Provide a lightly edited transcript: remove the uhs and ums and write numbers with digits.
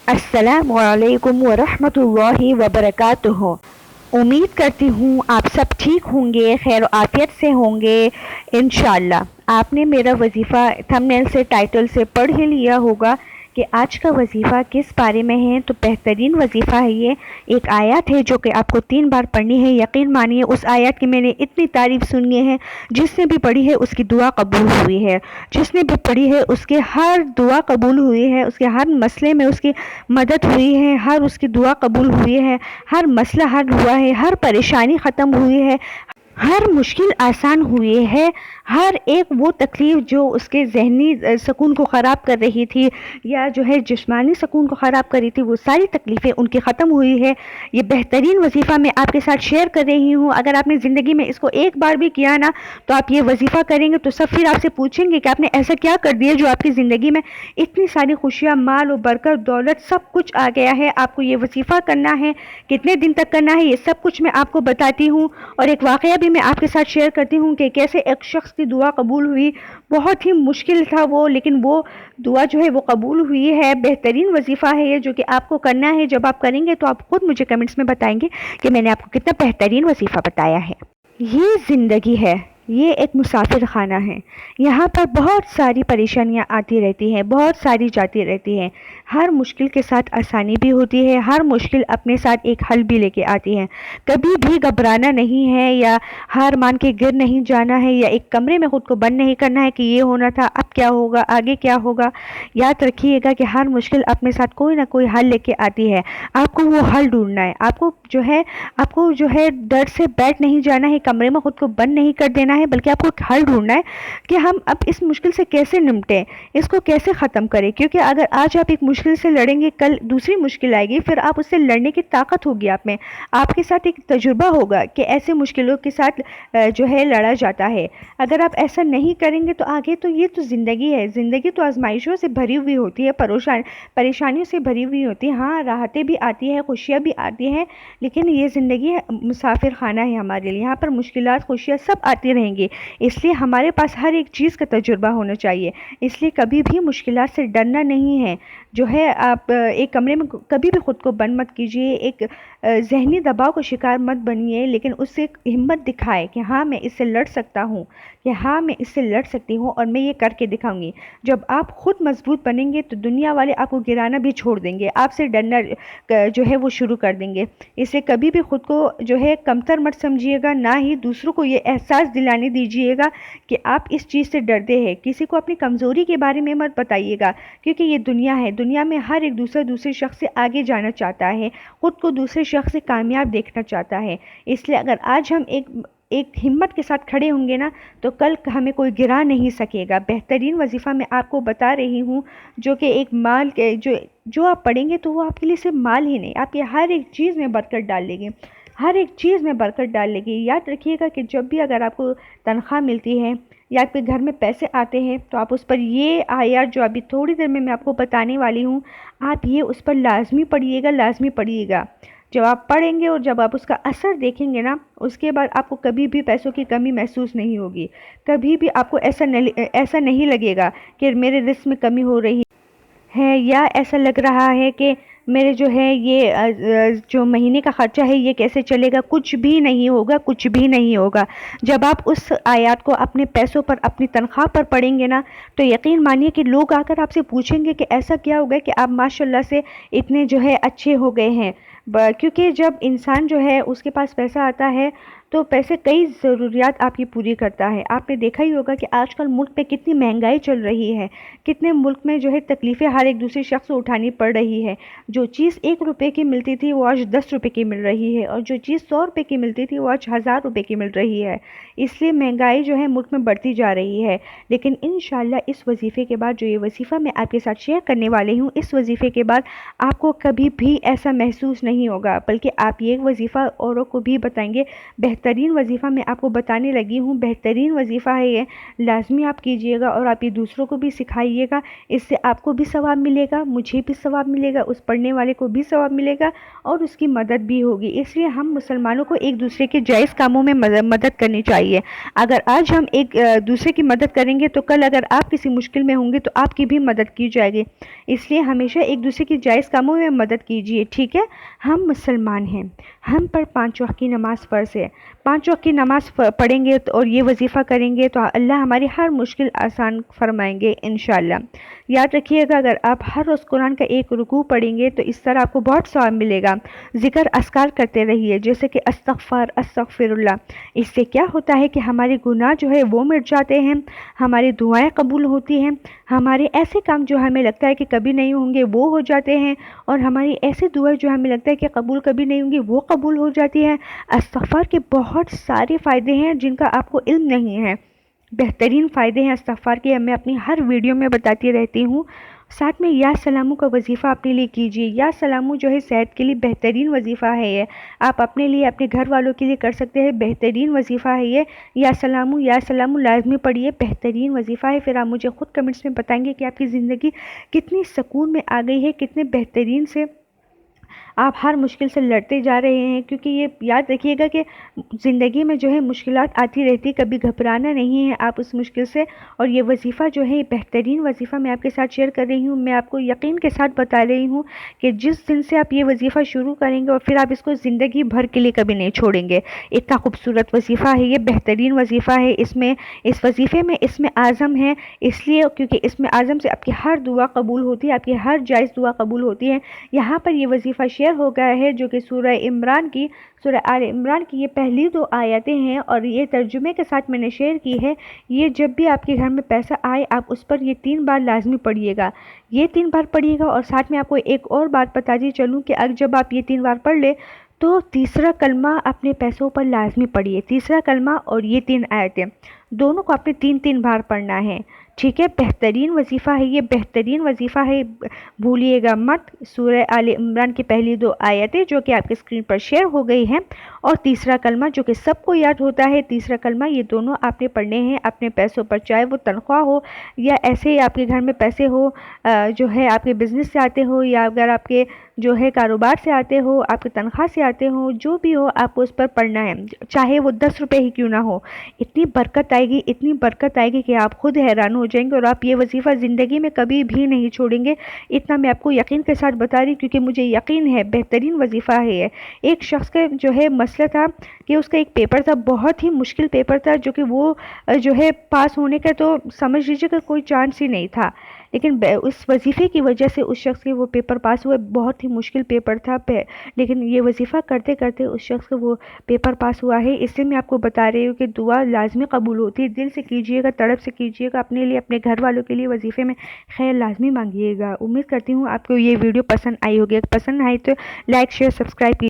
السلام علیکم ورحمۃ اللہ وبرکاتہ۔ امید کرتی ہوں آپ سب ٹھیک ہوں گے، خیر و عافیت سے ہوں گے انشاءاللہ۔ آپ نے میرا وظیفہ تھمبنیل سے، ٹائٹل سے پڑھ ہی لیا ہوگا کہ آج کا وظیفہ کس بارے میں ہے۔ تو بہترین وظیفہ ہے یہ، ایک آیت ہے جو کہ آپ کو 3 بار پڑھنی ہے۔ یقین مانیے اس آیت کی میں نے اتنی تعریف سنی ہے، جس نے بھی پڑھی ہے اس کی دعا قبول ہوئی ہے، جس نے بھی پڑھی ہے اس کے ہر دعا قبول ہوئی ہے، اس کے ہر مسئلے میں اس کی مدد ہوئی ہے، ہر اس کی دعا قبول ہوئی ہے، ہر مسئلہ حل ہوا ہے، ہر پریشانی ختم ہوئی ہے، ہر مشکل آسان ہوئی ہے، ہر ایک وہ تکلیف جو اس کے ذہنی سکون کو خراب کر رہی تھی یا جو ہے جسمانی سکون کو خراب کر رہی تھی، وہ ساری تکلیفیں ان کی ختم ہوئی ہے۔ یہ بہترین وظیفہ میں آپ کے ساتھ شیئر کر رہی ہوں۔ اگر آپ نے زندگی میں اس کو ایک بار بھی کیا نا، تو آپ یہ وظیفہ کریں گے تو سب پھر آپ سے پوچھیں گے کہ آپ نے ایسا کیا کر دیا جو آپ کی زندگی میں اتنی ساری خوشیاں، مال و برکت، دولت سب کچھ آ گیا ہے۔ آپ کو یہ وظیفہ کرنا ہے، کتنے دن تک کرنا ہے، یہ سب کچھ میں آپ کو بتاتی ہوں۔ اور ایک واقعہ بھی میں آپ کے ساتھ شیئر کرتی ہوں کہ کیسے ایک شخص کی دعا قبول ہوئی۔ بہت ہی مشکل تھا وہ، لیکن وہ دعا جو ہے وہ قبول ہوئی ہے۔ بہترین وظیفہ ہے یہ جو کہ آپ کو کرنا ہے۔ جب آپ کریں گے تو آپ خود مجھے کمنٹس میں بتائیں گے کہ میں نے آپ کو کتنا بہترین وظیفہ بتایا ہے۔ یہ زندگی ہے، یہ ایک مسافر خانہ ہے۔ یہاں پر بہت ساری پریشانیاں آتی رہتی ہیں، بہت ساری جاتی رہتی ہیں۔ ہر مشکل کے ساتھ آسانی بھی ہوتی ہے، ہر مشکل اپنے ساتھ ایک حل بھی لے کے آتی ہے۔ کبھی بھی گھبرانا نہیں ہے یا ہار مان کے گر نہیں جانا ہے یا ایک کمرے میں خود کو بند نہیں کرنا ہے کہ یہ ہونا تھا، اب کیا ہوگا، آگے کیا ہوگا۔ یاد رکھیے گا کہ ہر مشکل اپنے ساتھ کوئی نہ کوئی حل لے کے آتی ہے۔ آپ کو وہ حل ڈھونڈنا ہے۔ آپ کو جو ہے ڈر سے بیٹھ نہیں جانا ہے، کمرے میں خود کو بند نہیں کر دینا ہے، بلکہ آپ کو ایک حل ڈھونڈنا ہے کہ ہم اب اس مشکل سے کیسے نمٹیں، اس کو کیسے ختم کریں۔ کیونکہ اگر آج آپ ایک مشکل سے لڑیں گے، کل دوسری مشکل آئے گی، پھر آپ اس سے لڑنے کی طاقت ہوگی آپ میں، آپ کے ساتھ ایک تجربہ ہوگا کہ ایسے مشکلوں کے ساتھ جو ہے لڑا جاتا ہے۔ اگر آپ ایسا نہیں کریں گے تو آگے تو یہ تو زندگی ہے، زندگی تو آزمائشوں سے بھری ہوئی ہوتی ہے، پریشانیوں سے بھری ہوئی ہوتی ہے۔ ہاں، راحتیں بھی آتی ہیں، خوشیاں بھی آتی ہیں، لیکن یہ زندگی مسافر خانہ ہے ہمارے لیے۔ یہاں پر مشکلات، خوشیاں سب آتی رہیں گی، اس لیے ہمارے پاس ہر ایک چیز کا تجربہ ہونا چاہیے۔ اس لیے کبھی بھی مشکلات سے ڈرنا نہیں ہے۔ جو ہے آپ ایک کمرے میں کبھی بھی خود کو بند مت کیجیے، ایک ذہنی دباؤ کا شکار مت بنیے، لیکن اس سے ہمت دکھائے کہ ہاں میں اس سے لڑ سکتا ہوں، کہ ہاں میں اس سے لڑ سکتی ہوں اور میں یہ کر کے دکھاؤں گی۔ جب آپ خود مضبوط بنیں گے تو دنیا والے آپ کو گرانا بھی چھوڑ دیں گے، آپ سے ڈرنا جو ہے وہ شروع کر دیں گے۔ اس سے کبھی بھی خود کو جو ہے کمتر مت سمجھیے گا، نہ ہی دوسروں کو یہ احساس دلانے دیجیے گا کہ آپ اس چیز سے ڈرتے ہیں۔ کسی کو اپنی کمزوری کے بارے میں مت بتائیے گا، کیونکہ یہ دنیا ہے، دنیا میں ہر ایک دوسرے شخص سے آگے جانا چاہتا ہے، خود کو دوسرے شخص سے کامیاب دیکھنا چاہتا ہے۔ اس لیے اگر آج ہم ایک ہمت کے ساتھ کھڑے ہوں گے نا، تو کل ہمیں کوئی گرا نہیں سکے گا۔ بہترین وظیفہ میں آپ کو بتا رہی ہوں، جو کہ ایک مال کے جو آپ پڑھیں گے تو وہ آپ کے لیے صرف مال ہی نہیں، آپ کی ہر ایک چیز میں برکت ڈال لے گی، ہر ایک چیز میں برکت ڈال لے گی۔ یاد رکھیے گا کہ جب بھی اگر آپ کو تنخواہ ملتی ہے یا آپ کے گھر میں پیسے آتے ہیں، تو آپ اس پر یہ آیات جو ابھی تھوڑی دیر میں آپ کو بتانے والی ہوں، آپ یہ اس پر لازمی پڑھیے گا، لازمی پڑھیے گا۔ جب آپ پڑھیں گے اور جب آپ اس کا اثر دیکھیں گے نا، اس کے بعد آپ کو کبھی بھی پیسوں کی کمی محسوس نہیں ہوگی، کبھی بھی آپ کو ایسا نہیں لگے گا کہ میرے رزق میں کمی ہو رہی ہے، یا ایسا لگ رہا ہے کہ میرے جو ہے یہ جو مہینے کا خرچہ ہے یہ کیسے چلے گا۔ کچھ بھی نہیں ہوگا، کچھ بھی نہیں ہوگا۔ جب آپ اس آیات کو اپنے پیسوں پر، اپنی تنخواہ پر پڑھیں گے نا، تو یقین مانیے کہ لوگ آ کر آپ سے پوچھیں گے کہ ایسا کیا ہوگا کہ آپ ماشاءاللہ سے اتنے جو ہے اچھے ہو گئے ہیں۔ کیونکہ جب انسان جو ہے اس کے پاس پیسہ آتا ہے تو پیسے کئی ضروریات آپ کی پوری کرتا ہے۔ آپ نے دیکھا ہی ہوگا کہ آج کل ملک میں کتنی مہنگائی چل رہی ہے، کتنے ملک میں جو ہے تکلیفیں ہر ایک دوسرے شخص کو اٹھانی پڑ رہی ہے۔ جو چیز 1 روپے کی ملتی تھی وہ آج 10 روپے کی مل رہی ہے، اور جو چیز 100 روپے کی ملتی تھی وہ آج 1000 روپے کی مل رہی ہے۔ اس لیے مہنگائی جو ہے ملک میں بڑھتی جا رہی ہے۔ لیکن انشاءاللہ اس وظیفے کے بعد، جو یہ وظیفہ میں آپ کے ساتھ شیئر کرنے والی ہوں، اس وظیفے کے بعد آپ کو کبھی بھی ایسا محسوس نہیں ہوگا، بلکہ آپ یہ وظیفہ اوروں کو بھی بتائیں گے۔ بہترین وظیفہ میں آپ کو بتانے لگی ہوں، بہترین وظیفہ ہے یہ، لازمی آپ کیجئے گا اور آپ یہ دوسروں کو بھی سکھائیے گا۔ اس سے آپ کو بھی ثواب ملے گا، مجھے بھی ثواب ملے گا، اس پڑھنے بولنے والے کو بھی ثواب ملے گا اور اس کی مدد بھی ہوگی۔ اس لیے ہم مسلمانوں کو ایک دوسرے کے جائز کاموں میں مدد کرنی چاہیے۔ اگر آج ہم ایک دوسرے کی مدد کریں گے تو کل اگر آپ کسی مشکل میں ہوں گے تو آپ کی بھی مدد کی جائے گی۔ اس لیے ہمیشہ ایک دوسرے کی جائز کاموں میں مدد کیجیے، ٹھیک ہے؟ ہم مسلمان ہیں، ہم پر 5 وقت کی نماز فرض ہے۔ 5 وقت کی نماز پڑھیں گے اور یہ وظیفہ کریں گے تو اللہ ہماری ہر مشکل آسان فرمائیں گے انشاءاللہ۔ یاد رکھیے گا، اگر آپ ہر روز قرآن کا ایک رکوع پڑھیں گے تو اس طرح آپ کو بہت ثواب ملے گا۔ ذکر اذکار کرتے رہیے، جیسے کہ استغفر اللہ۔ اس سے کیا ہوتا ہے کہ ہمارے گناہ جو ہے وہ مٹ جاتے ہیں، ہماری دعائیں قبول ہوتی ہیں، ہمارے ایسے کام جو ہمیں لگتا ہے کہ کبھی نہیں ہوں گے وہ ہو جاتے ہیں، اور ہماری ایسے دعائیں جو ہمیں لگتا ہے کہ قبول کبھی نہیں ہوں گی وہ قبول ہو جاتی ہیں۔ استغفار کے بہت سارے فائدے ہیں جن کا آپ کو علم نہیں ہے، بہترین فائدے ہیں استغفار کے، میں اپنی ہر ویڈیو میں بتاتی رہتی ہوں۔ ساتھ میں یا سلامو کا وظیفہ اپنے لیے کیجیے۔ یا سلامو جو ہے صحت کے لیے بہترین وظیفہ ہے، یہ آپ اپنے لیے اپنے گھر والوں کے لیے کر سکتے ہیں، بہترین وظیفہ ہے یہ۔ یا سلامو لازمی پڑھیے، بہترین وظیفہ ہے۔ پھر آپ مجھے خود کمنٹس میں بتائیں گے کہ آپ کی زندگی کتنی سکون میں آ گئی ہے، کتنے بہترین سے آپ ہر مشکل سے لڑتے جا رہے ہیں، کیونکہ یہ یاد رکھیے گا کہ زندگی میں جو ہے مشکلات آتی رہتی، کبھی گھبرانا نہیں ہے آپ اس مشکل سے۔ اور یہ وظیفہ جو ہے، یہ بہترین وظیفہ میں آپ کے ساتھ شیئر کر رہی ہوں، میں آپ کو یقین کے ساتھ بتا رہی ہوں کہ جس دن سے آپ یہ وظیفہ شروع کریں گے اور پھر آپ اس کو زندگی بھر کے لیے کبھی نہیں چھوڑیں گے۔ اتنا خوبصورت وظیفہ ہے یہ، بہترین وظیفہ ہے۔ اس وظیفے میں اسم اعظم ہے، اس لیے کیونکہ اسم اعظم سے آپ کی ہر دعا قبول ہوتی ہے، آپ کی ہر جائز دعا قبول ہوتی ہے۔ یہاں پر یہ وظیفہ شیئر ہو گیا ہے جو کہ سورہ آل عمران کی یہ پہلی 2 آیتیں ہیں، اور یہ ترجمے کے ساتھ میں نے شیئر کی ہے۔ یہ جب بھی آپ کے گھر میں پیسہ آئے آپ اس پر یہ 3 بار لازمی پڑھیے گا، یہ 3 بار پڑھیے گا۔ اور ساتھ میں آپ کو ایک اور بات بتاتی چلوں کہ جب آپ یہ 3 بار پڑھ لیں تو تیسرا کلمہ اپنے پیسوں پر لازمی پڑھیے۔ تیسرا کلمہ اور یہ 3 آیتیں دونوں کو آپ نے 3 بار پڑھنا ہے، ٹھیک ہے؟ بہترین وظیفہ ہے یہ، بہترین وظیفہ ہے، بھولیے گا مت۔ سورہ آل عمران کی پہلی 2 آیتیں جو کہ آپ کے اسکرین پر شیئر ہو گئی ہیں، اور تیسرا کلمہ جو کہ سب کو یاد ہوتا ہے، تیسرا کلمہ، یہ دونوں آپ نے پڑھنے ہیں اپنے پیسوں پر، چاہے وہ تنخواہ ہو یا ایسے ہی آپ کے گھر میں پیسے ہو جو ہے آپ کے بزنس سے آتے ہو، یا اگر آپ کے جو ہے کاروبار سے آتے ہو، آپ کے تنخواہ سے آتے ہو، جو بھی ہو آپ کو اس پر پڑھنا ہے، چاہے وہ 10 روپے ہی کیوں نہ ہو۔ اتنی برکت آئے گی، اتنی برکت آئے گی کہ آپ خود حیران ہو جائیں گے، اور آپ یہ وظیفہ زندگی میں کبھی بھی نہیں چھوڑیں گے۔ اتنا میں آپ کو یقین کے ساتھ بتا رہی کیونکہ مجھے یقین ہے بہترین وظیفہ ہے یہ۔ ایک شخص کا جو ہے مسئلہ تھا کہ اس کا ایک پیپر تھا، بہت ہی مشکل پیپر تھا، جو کہ وہ جو ہے پاس ہونے کا تو سمجھ لیجیے کہ کوئی چانس ہی نہیں تھا، لیکن اس وظیفے کی وجہ سے اس شخص کے وہ پیپر پاس ہوئے۔ بہت ہی مشکل پیپر تھا، لیکن یہ وظیفہ کرتے کرتے اس شخص کو وہ پیپر پاس ہوا ہے۔ اس لیے میں آپ کو بتا رہی ہوں کہ دعا لازمی قبول ہوتی ہے، دل سے کیجیے گا، تڑپ سے کیجیے گا، اپنے لیے اپنے گھر والوں کے لیے وظیفے میں خیر لازمی مانگیے گا۔ امید کرتی ہوں آپ کو یہ ویڈیو پسند آئی ہوگی، اگر پسند آئی تو لائک شیئر سبسکرائب